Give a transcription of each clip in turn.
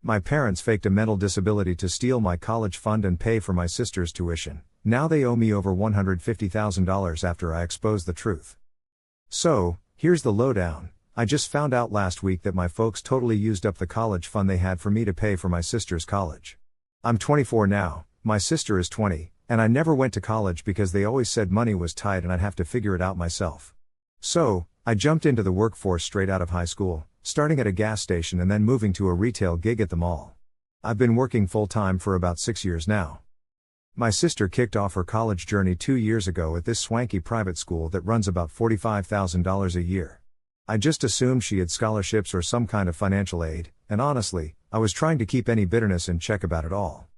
My parents faked a mental disability to steal my college fund and pay for my sister's tuition. Now they owe me over $150,000 after I exposed the truth. So, here's the lowdown. I just found out last week that my folks totally used up the college fund they had for me to pay for my sister's college. I'm 24 now, my sister is 20, and I never went to college because they always said money was tight and I'd have to figure it out myself. So, I jumped into the workforce straight out of high school, starting at a gas station and then moving to a retail gig at the mall. I've been working full-time for about 6 years now. My sister kicked off her college journey 2 years ago at this swanky private school that runs about $45,000 a year. I just assumed she had scholarships or some kind of financial aid, and honestly, I was trying to keep any bitterness in check about it all.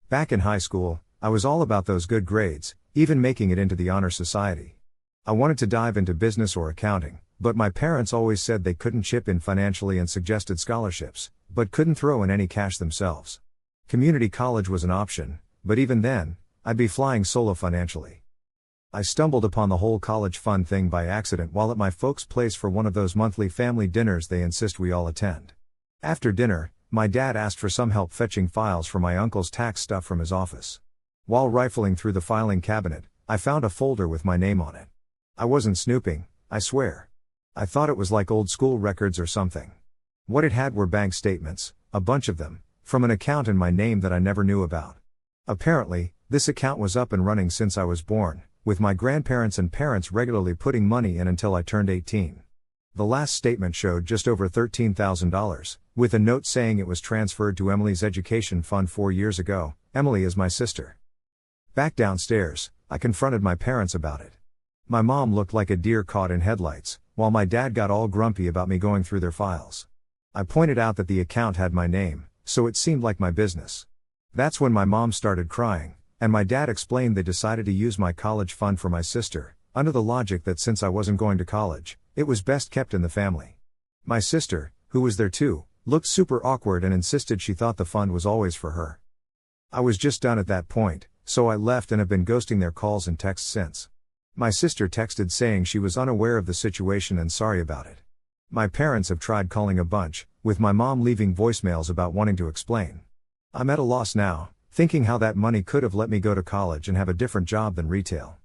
Back in high school, I was all about those good grades, even making it into the honor society. I wanted to dive into business or accounting, but my parents always said they couldn't chip in financially and suggested scholarships, but couldn't throw in any cash themselves. Community college was an option, but even then, I'd be flying solo financially. I stumbled upon the whole college fund thing by accident while at my folks' place for one of those monthly family dinners they insist we all attend. After dinner, my dad asked for some help fetching files for my uncle's tax stuff from his office. While rifling through the filing cabinet, I found a folder with my name on it. I wasn't snooping, I swear. I thought it was like old school records or something. What it had were bank statements, a bunch of them, from an account in my name that I never knew about. Apparently, this account was up and running since I was born, with my grandparents and parents regularly putting money in until I turned 18. The last statement showed just over $13,000, with a note saying it was transferred to Emily's education fund 4 years ago. Emily is my sister. Back downstairs, I confronted my parents about it. My mom looked like a deer caught in headlights, while my dad got all grumpy about me going through their files. I pointed out that the account had my name, so it seemed like my business. That's when my mom started crying, and my dad explained they decided to use my college fund for my sister, under the logic that since I wasn't going to college, it was best kept in the family. My sister, who was there too, looked super awkward and insisted she thought the fund was always for her. I was just done at that point, so I left and have been ghosting their calls and texts since. My sister texted saying she was unaware of the situation and sorry about it. My parents have tried calling a bunch, with my mom leaving voicemails about wanting to explain. I'm at a loss now, thinking how that money could have let me go to college and have a different job than retail.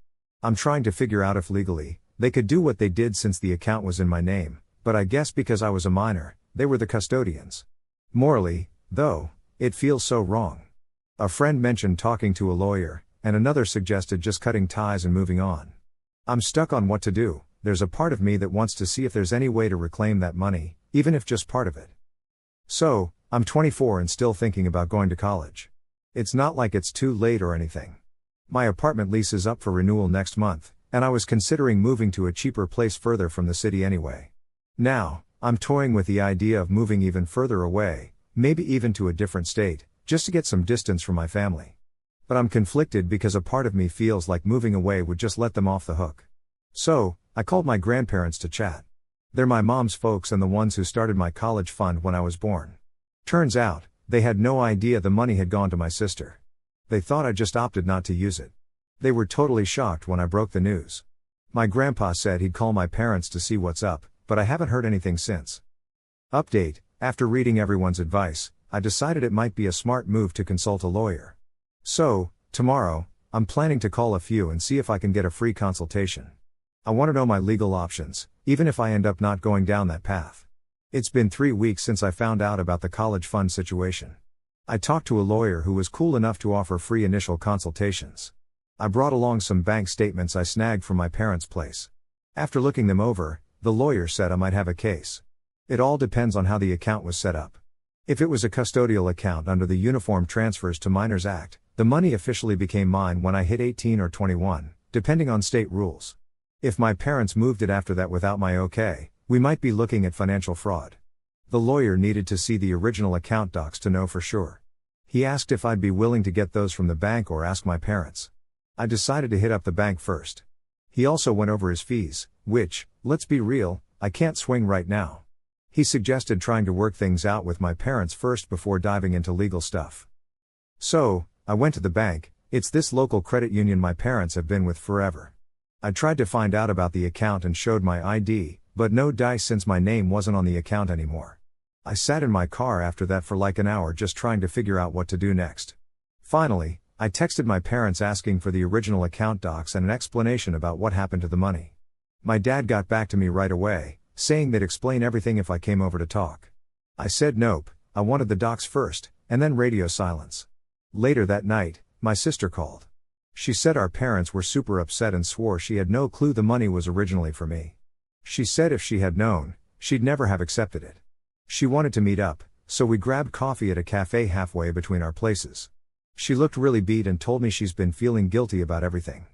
I'm trying to figure out if legally, they could do what they did since the account was in my name, but I guess because I was a minor, they were the custodians. Morally, though, it feels so wrong. A friend mentioned talking to a lawyer, and another suggested just cutting ties and moving on. I'm stuck on what to do. There's a part of me that wants to see if there's any way to reclaim that money, even if just part of it. So, I'm 24 and still thinking about going to college. It's not like it's too late or anything. My apartment lease is up for renewal next month, and I was considering moving to a cheaper place further from the city anyway. Now, I'm toying with the idea of moving even further away, maybe even to a different state, just to get some distance from my family. But I'm conflicted because a part of me feels like moving away would just let them off the hook. So, I called my grandparents to chat. They're my mom's folks and the ones who started my college fund when I was born. Turns out, they had no idea the money had gone to my sister. They thought I just opted not to use it. They were totally shocked when I broke the news. My grandpa said he'd call my parents to see what's up, but I haven't heard anything since. Update: after reading everyone's advice, I decided it might be a smart move to consult a lawyer. So, tomorrow, I'm planning to call a few and see if I can get a free consultation. I want to know my legal options, even if I end up not going down that path. It's been 3 weeks since I found out about the college fund situation. I talked to a lawyer who was cool enough to offer free initial consultations. I brought along some bank statements I snagged from my parents' place. After looking them over, the lawyer said I might have a case. It all depends on how the account was set up. If it was a custodial account under the Uniform Transfers to Minors Act, the money officially became mine when I hit 18 or 21, depending on state rules. If my parents moved it after that without my okay, we might be looking at financial fraud. The lawyer needed to see the original account docs to know for sure. He asked if I'd be willing to get those from the bank or ask my parents. I decided to hit up the bank first. He also went over his fees, which, let's be real, I can't swing right now. He suggested trying to work things out with my parents first before diving into legal stuff. So, I went to the bank. It's this local credit union my parents have been with forever. I tried to find out about the account and showed my ID, but no dice since my name wasn't on the account anymore. I sat in my car after that for like an hour just trying to figure out what to do next. Finally, I texted my parents asking for the original account docs and an explanation about what happened to the money. My dad got back to me right away, saying they'd explain everything if I came over to talk. I said nope, I wanted the docs first, and then radio silence. Later that night, my sister called. She said our parents were super upset and swore she had no clue the money was originally for me. She said if she had known, she'd never have accepted it. She wanted to meet up, so we grabbed coffee at a cafe halfway between our places. She looked really beat and told me she's been feeling guilty about everything.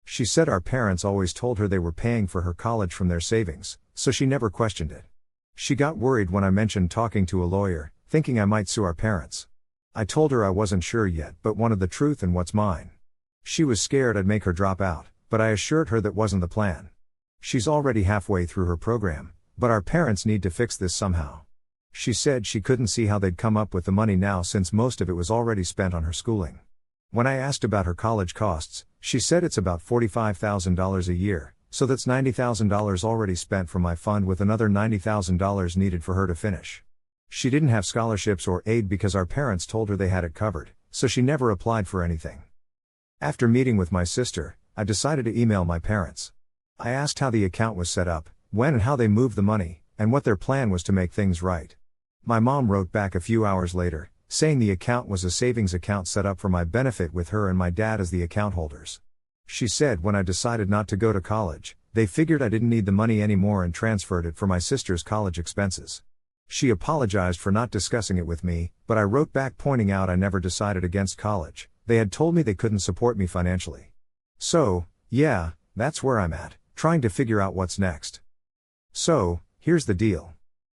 She said our parents always told her they were paying for her college from their savings, so she never questioned it. She got worried when I mentioned talking to a lawyer, thinking I might sue our parents. I told her I wasn't sure yet but wanted the truth and what's mine. She was scared I'd make her drop out, but I assured her that wasn't the plan. She's already halfway through her program, but our parents need to fix this somehow. She said she couldn't see how they'd come up with the money now since most of it was already spent on her schooling. When I asked about her college costs, she said it's about $45,000 a year, so that's $90,000 already spent from my fund with another $90,000 needed for her to finish. She didn't have scholarships or aid because our parents told her they had it covered, so she never applied for anything. After meeting with my sister, I decided to email my parents. I asked how the account was set up, when and how they moved the money, and what their plan was to make things right. My mom wrote back a few hours later, saying the account was a savings account set up for my benefit with her and my dad as the account holders. She said when I decided not to go to college, they figured I didn't need the money anymore and transferred it for my sister's college expenses. She apologized for not discussing it with me, but I wrote back pointing out I never decided against college. They had told me they couldn't support me financially. So, yeah, that's where I'm at, trying to figure out what's next. So, here's the deal.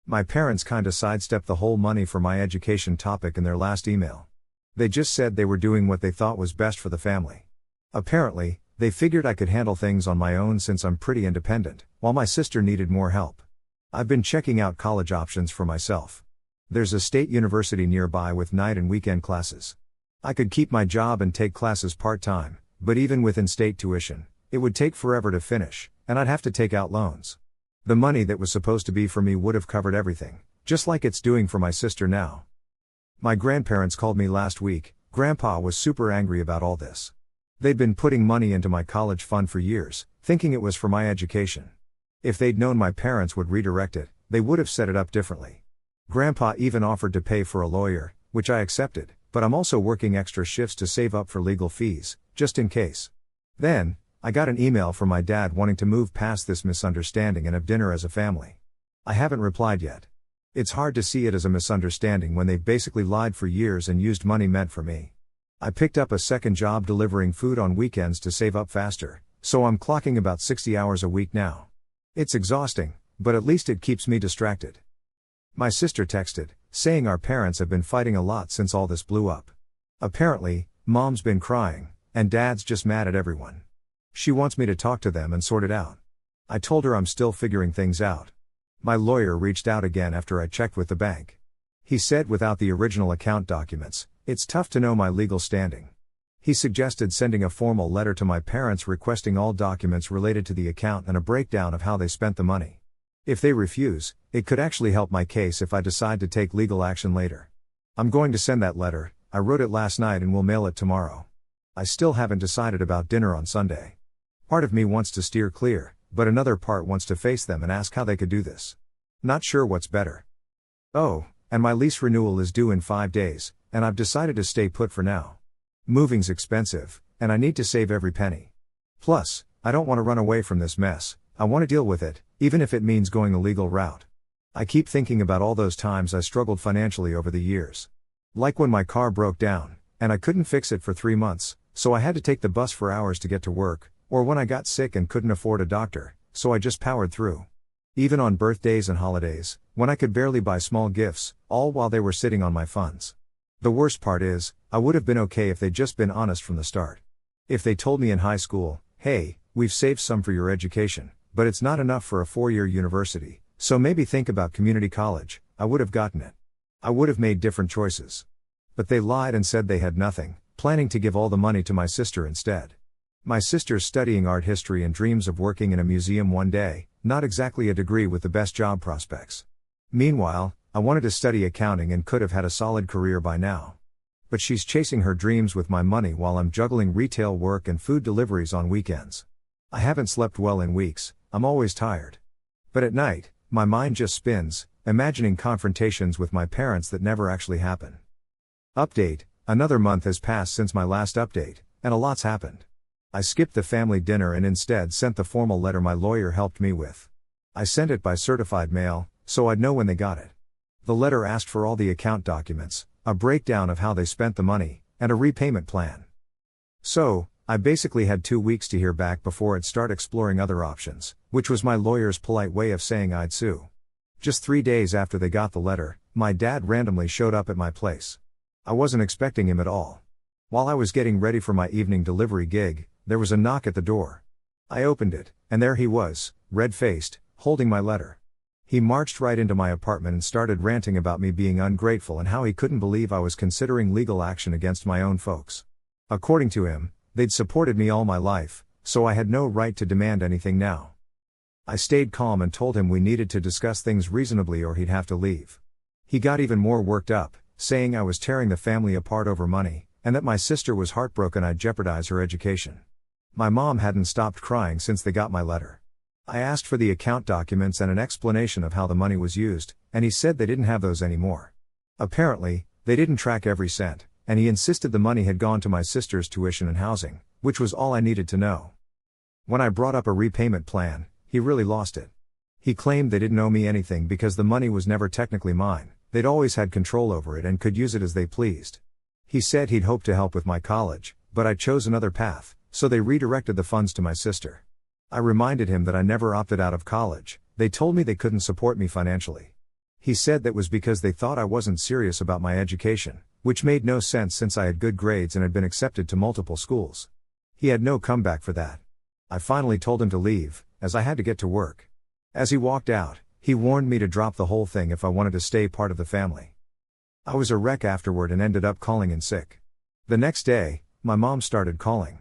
My parents kinda sidestepped the whole money for my education topic in their last email. They just said they were doing what they thought was best for the family. Apparently, they figured I could handle things on my own since I'm pretty independent, while my sister needed more help. I've been checking out college options for myself. There's a state university nearby with night and weekend classes. I could keep my job and take classes part-time, but even with in-state tuition, it would take forever to finish, and I'd have to take out loans. The money that was supposed to be for me would have covered everything, just like it's doing for my sister now. My grandparents called me last week. Grandpa was super angry about all this. They'd been putting money into my college fund for years, thinking it was for my education. If they'd known my parents would redirect it, they would have set it up differently. Grandpa even offered to pay for a lawyer, which I accepted, but I'm also working extra shifts to save up for legal fees, just in case. Then, I got an email from my dad wanting to move past this misunderstanding and have dinner as a family. I haven't replied yet. It's hard to see it as a misunderstanding when they've basically lied for years and used money meant for me. I picked up a second job delivering food on weekends to save up faster, so I'm clocking about 60 hours a week now. It's exhausting, but at least it keeps me distracted. My sister texted, saying our parents have been fighting a lot since all this blew up. Apparently, mom's been crying, and dad's just mad at everyone. She wants me to talk to them and sort it out. I told her I'm still figuring things out. My lawyer reached out again after I checked with the bank. He said without the original account documents, it's tough to know my legal standing. He suggested sending a formal letter to my parents requesting all documents related to the account and a breakdown of how they spent the money. If they refuse, it could actually help my case if I decide to take legal action later. I'm going to send that letter. I wrote it last night and will mail it tomorrow. I still haven't decided about dinner on Sunday. Part of me wants to steer clear, but another part wants to face them and ask how they could do this. Not sure what's better. Oh, and my lease renewal is due in 5 days, and I've decided to stay put for now. Moving's expensive, and I need to save every penny. Plus, I don't want to run away from this mess. I want to deal with it, even if it means going a legal route. I keep thinking about all those times I struggled financially over the years. Like when my car broke down, and I couldn't fix it for 3 months, so I had to take the bus for hours to get to work. Or when I got sick and couldn't afford a doctor, so I just powered through. Even on birthdays and holidays, when I could barely buy small gifts, all while they were sitting on my funds. The worst part is, I would have been okay if they'd just been honest from the start. If they told me in high school, hey, we've saved some for your education, but it's not enough for a 4-year university, so maybe think about community college, I would have gotten it. I would have made different choices. But they lied and said they had nothing, planning to give all the money to my sister instead. My sister's studying art history and dreams of working in a museum one day, not exactly a degree with the best job prospects. Meanwhile, I wanted to study accounting and could have had a solid career by now. But she's chasing her dreams with my money while I'm juggling retail work and food deliveries on weekends. I haven't slept well in weeks, I'm always tired. But at night, my mind just spins, imagining confrontations with my parents that never actually happen. Update: another month has passed since my last update, and a lot's happened. I skipped the family dinner and instead sent the formal letter my lawyer helped me with. I sent it by certified mail, so I'd know when they got it. The letter asked for all the account documents, a breakdown of how they spent the money, and a repayment plan. So, I basically had 2 weeks to hear back before I'd start exploring other options, which was my lawyer's polite way of saying I'd sue. Just 3 days after they got the letter, my dad randomly showed up at my place. I wasn't expecting him at all. While I was getting ready for my evening delivery gig, there was a knock at the door. I opened it, and there he was, red-faced, holding my letter. He marched right into my apartment and started ranting about me being ungrateful and how he couldn't believe I was considering legal action against my own folks. According to him, they'd supported me all my life, so I had no right to demand anything now. I stayed calm and told him we needed to discuss things reasonably or he'd have to leave. He got even more worked up, saying I was tearing the family apart over money, and that my sister was heartbroken I'd jeopardize her education. My mom hadn't stopped crying since they got my letter. I asked for the account documents and an explanation of how the money was used, and he said they didn't have those anymore. Apparently, they didn't track every cent, and he insisted the money had gone to my sister's tuition and housing, which was all I needed to know. When I brought up a repayment plan, he really lost it. He claimed they didn't owe me anything because the money was never technically mine, they'd always had control over it and could use it as they pleased. He said he'd hoped to help with my college, but I chose another path, so they redirected the funds to my sister. I reminded him that I never opted out of college, they told me they couldn't support me financially. He said that was because they thought I wasn't serious about my education, which made no sense since I had good grades and had been accepted to multiple schools. He had no comeback for that. I finally told him to leave, as I had to get to work. As he walked out, he warned me to drop the whole thing if I wanted to stay part of the family. I was a wreck afterward and ended up calling in sick. The next day, my mom started calling.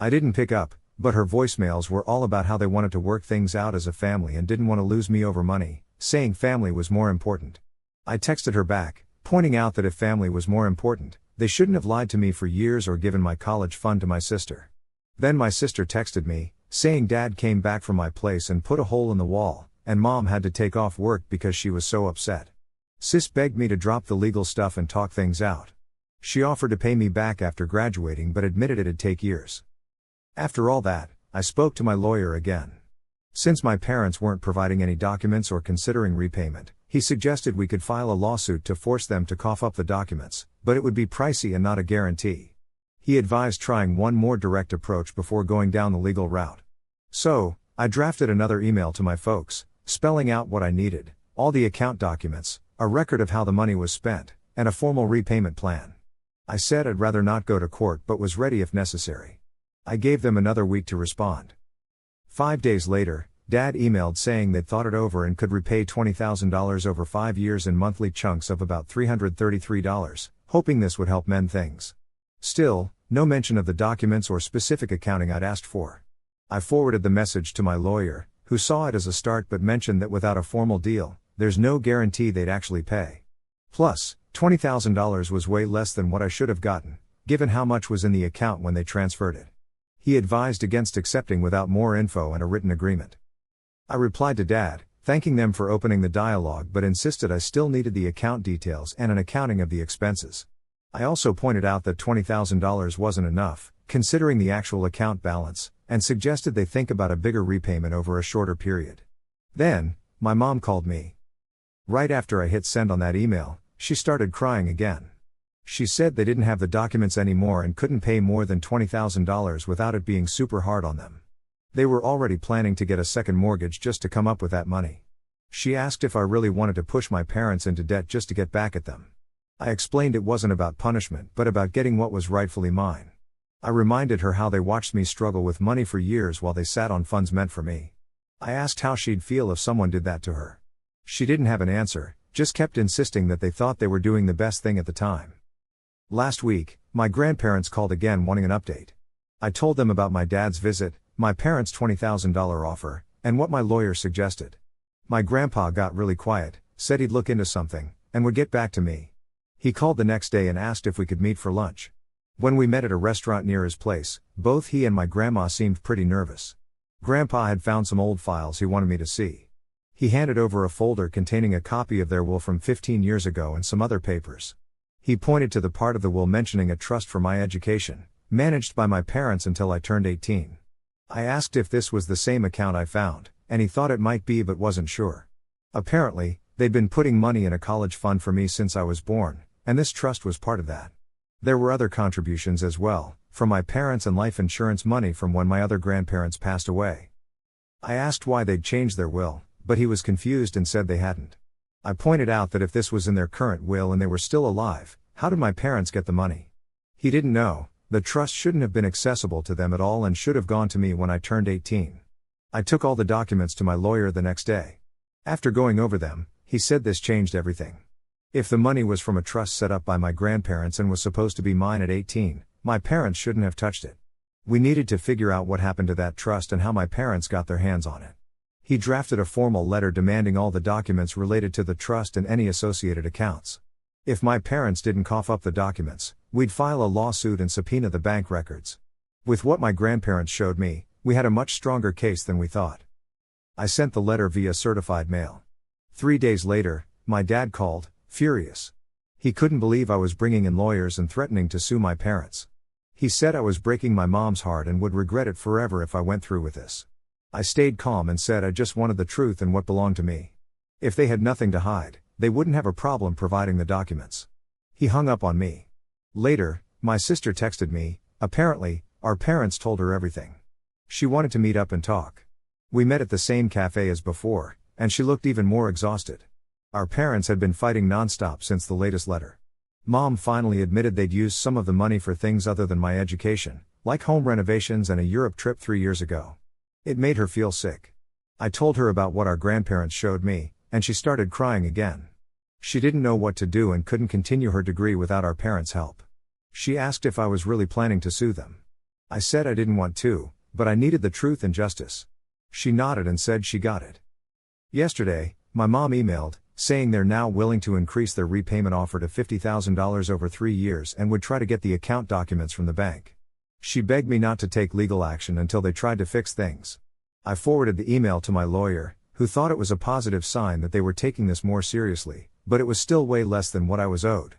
I didn't pick up, but her voicemails were all about how they wanted to work things out as a family and didn't want to lose me over money, saying family was more important. I texted her back, pointing out that if family was more important, they shouldn't have lied to me for years or given my college fund to my sister. Then my sister texted me, saying dad came back from my place and put a hole in the wall, and mom had to take off work because she was so upset. Sis begged me to drop the legal stuff and talk things out. She offered to pay me back after graduating but admitted it'd take years. After all that, I spoke to my lawyer again. Since my parents weren't providing any documents or considering repayment, he suggested we could file a lawsuit to force them to cough up the documents, but it would be pricey and not a guarantee. He advised trying one more direct approach before going down the legal route. So, I drafted another email to my folks, spelling out what I needed, all the account documents, a record of how the money was spent, and a formal repayment plan. I said I'd rather not go to court but was ready if necessary. I gave them another week to respond. 5 days later, Dad emailed saying they'd thought it over and could repay $20,000 over 5 years in monthly chunks of about $333, hoping this would help mend things. Still, no mention of the documents or specific accounting I'd asked for. I forwarded the message to my lawyer, who saw it as a start but mentioned that without a formal deal, there's no guarantee they'd actually pay. Plus, $20,000 was way less than what I should have gotten, given how much was in the account when they transferred it. He advised against accepting without more info and a written agreement. I replied to Dad, thanking them for opening the dialogue but insisted I still needed the account details and an accounting of the expenses. I also pointed out that $20,000 wasn't enough, considering the actual account balance, and suggested they think about a bigger repayment over a shorter period. Then, my mom called me. Right after I hit send on that email, she started crying again. She said they didn't have the documents anymore and couldn't pay more than $20,000 without it being super hard on them. They were already planning to get a second mortgage just to come up with that money. She asked if I really wanted to push my parents into debt just to get back at them. I explained it wasn't about punishment but about getting what was rightfully mine. I reminded her how they watched me struggle with money for years while they sat on funds meant for me. I asked how she'd feel if someone did that to her. She didn't have an answer, just kept insisting that they thought they were doing the best thing at the time. Last week, my grandparents called again wanting an update. I told them about my dad's visit, my parents' $20,000 offer, and what my lawyer suggested. My grandpa got really quiet, said he'd look into something, and would get back to me. He called the next day and asked if we could meet for lunch. When we met at a restaurant near his place, both he and my grandma seemed pretty nervous. Grandpa had found some old files he wanted me to see. He handed over a folder containing a copy of their will from 15 years ago and some other papers. He pointed to the part of the will mentioning a trust for my education, managed by my parents until I turned 18. I asked if this was the same account I found, and he thought it might be but wasn't sure. Apparently, they'd been putting money in a college fund for me since I was born, and this trust was part of that. There were other contributions as well, from my parents and life insurance money from when my other grandparents passed away. I asked why they'd changed their will, but he was confused and said they hadn't. I pointed out that if this was in their current will and they were still alive, how did my parents get the money? He didn't know. The trust shouldn't have been accessible to them at all and should have gone to me when I turned 18. I took all the documents to my lawyer the next day. After going over them, he said this changed everything. If the money was from a trust set up by my grandparents and was supposed to be mine at 18, my parents shouldn't have touched it. We needed to figure out what happened to that trust and how my parents got their hands on it. He drafted a formal letter demanding all the documents related to the trust and any associated accounts. If my parents didn't cough up the documents, we'd file a lawsuit and subpoena the bank records. With what my grandparents showed me, we had a much stronger case than we thought. I sent the letter via certified mail. 3 days later, my dad called, furious. He couldn't believe I was bringing in lawyers and threatening to sue my parents. He said I was breaking my mom's heart and would regret it forever if I went through with this. I stayed calm and said I just wanted the truth and what belonged to me. If they had nothing to hide, they wouldn't have a problem providing the documents. He hung up on me. Later, my sister texted me, apparently, our parents told her everything. She wanted to meet up and talk. We met at the same cafe as before, and she looked even more exhausted. Our parents had been fighting nonstop since the latest letter. Mom finally admitted they'd used some of the money for things other than my education, like home renovations and a Europe trip 3 years ago. It made her feel sick. I told her about what our grandparents showed me, and she started crying again. She didn't know what to do and couldn't continue her degree without our parents' help. She asked if I was really planning to sue them. I said I didn't want to, but I needed the truth and justice. She nodded and said she got it. Yesterday, my mom emailed, saying they're now willing to increase their repayment offer to $50,000 over 3 years and would try to get the account documents from the bank. She begged me not to take legal action until they tried to fix things. I forwarded the email to my lawyer, who thought it was a positive sign that they were taking this more seriously, but it was still way less than what I was owed.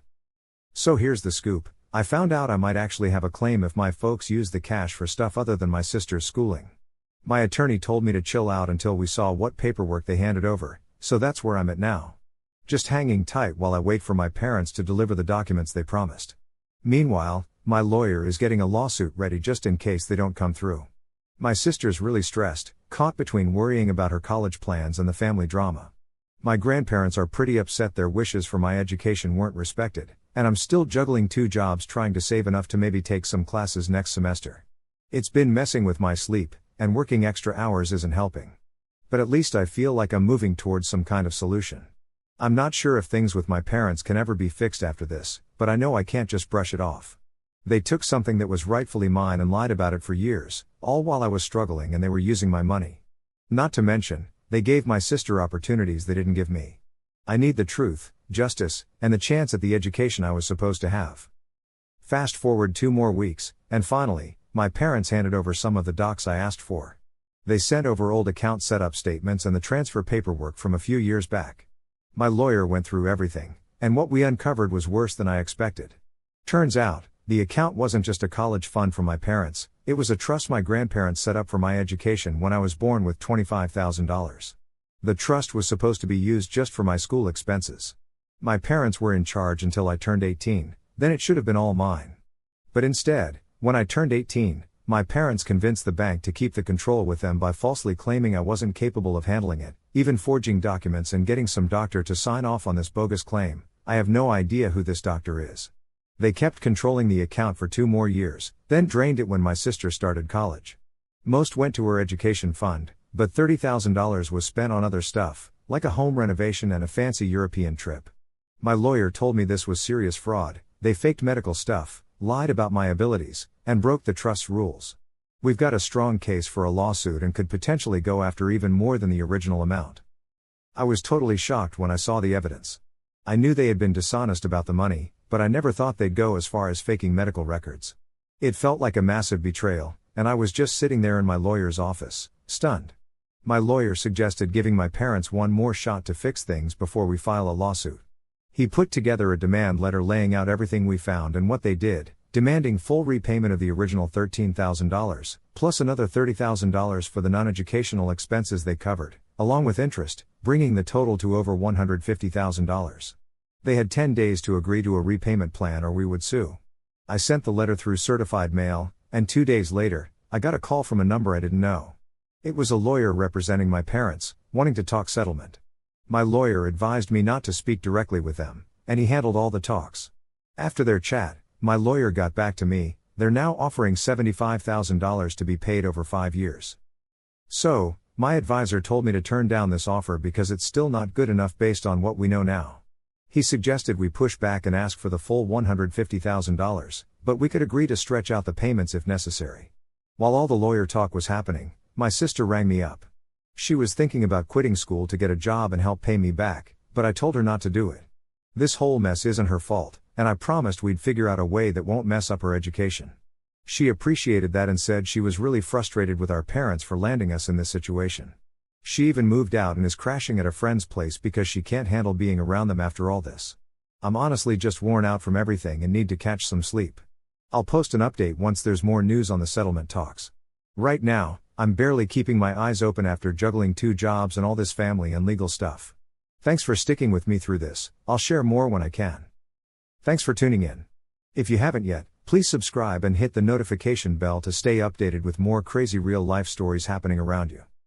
So here's the scoop. I found out I might actually have a claim if my folks used the cash for stuff other than my sister's schooling. My attorney told me to chill out until we saw what paperwork they handed over, so that's where I'm at now. Just hanging tight while I wait for my parents to deliver the documents they promised. Meanwhile, my lawyer is getting a lawsuit ready just in case they don't come through. My sister's really stressed, caught between worrying about her college plans and the family drama. My grandparents are pretty upset their wishes for my education weren't respected, and I'm still juggling 2 jobs trying to save enough to maybe take some classes next semester. It's been messing with my sleep, and working extra hours isn't helping. But at least I feel like I'm moving towards some kind of solution. I'm not sure if things with my parents can ever be fixed after this, but I know I can't just brush it off. They took something that was rightfully mine and lied about it for years, all while I was struggling and they were using my money. Not to mention, they gave my sister opportunities they didn't give me. I need the truth, justice, and the chance at the education I was supposed to have. Fast forward 2 more weeks, and finally, my parents handed over some of the docs I asked for. They sent over old account setup statements and the transfer paperwork from a few years back. My lawyer went through everything, and what we uncovered was worse than I expected. Turns out, the account wasn't just a college fund for my parents, it was a trust my grandparents set up for my education when I was born with $25,000. The trust was supposed to be used just for my school expenses. My parents were in charge until I turned 18, then it should have been all mine. But instead, when I turned 18, my parents convinced the bank to keep the control with them by falsely claiming I wasn't capable of handling it, even forging documents and getting some doctor to sign off on this bogus claim. I have no idea who this doctor is. They kept controlling the account for 2 more years, then drained it when my sister started college. Most went to her education fund, but $30,000 was spent on other stuff, like a home renovation and a fancy European trip. My lawyer told me this was serious fraud. They faked medical stuff, lied about my abilities, and broke the trust's rules. We've got a strong case for a lawsuit and could potentially go after even more than the original amount. I was totally shocked when I saw the evidence. I knew they had been dishonest about the money, but I never thought they'd go as far as faking medical records. It felt like a massive betrayal, and I was just sitting there in my lawyer's office, stunned. My lawyer suggested giving my parents one more shot to fix things before we file a lawsuit. He put together a demand letter laying out everything we found and what they did, demanding full repayment of the original $13,000, plus another $30,000 for the non-educational expenses they covered, along with interest, bringing the total to over $150,000. They had 10 days to agree to a repayment plan or we would sue. I sent the letter through certified mail, and 2 days later, I got a call from a number I didn't know. It was a lawyer representing my parents, wanting to talk settlement. My lawyer advised me not to speak directly with them, and he handled all the talks. After their chat, my lawyer got back to me. They're now offering $75,000 to be paid over 5 years. So, my advisor told me to turn down this offer because it's still not good enough based on what we know now. He suggested we push back and ask for the full $150,000, but we could agree to stretch out the payments if necessary. While all the lawyer talk was happening, my sister rang me up. She was thinking about quitting school to get a job and help pay me back, but I told her not to do it. This whole mess isn't her fault, and I promised we'd figure out a way that won't mess up her education. She appreciated that and said she was really frustrated with our parents for landing us in this situation. She even moved out and is crashing at a friend's place because she can't handle being around them after all this. I'm honestly just worn out from everything and need to catch some sleep. I'll post an update once there's more news on the settlement talks. Right now, I'm barely keeping my eyes open after juggling 2 jobs and all this family and legal stuff. Thanks for sticking with me through this. I'll share more when I can. Thanks for tuning in. If you haven't yet, please subscribe and hit the notification bell to stay updated with more crazy real life stories happening around you.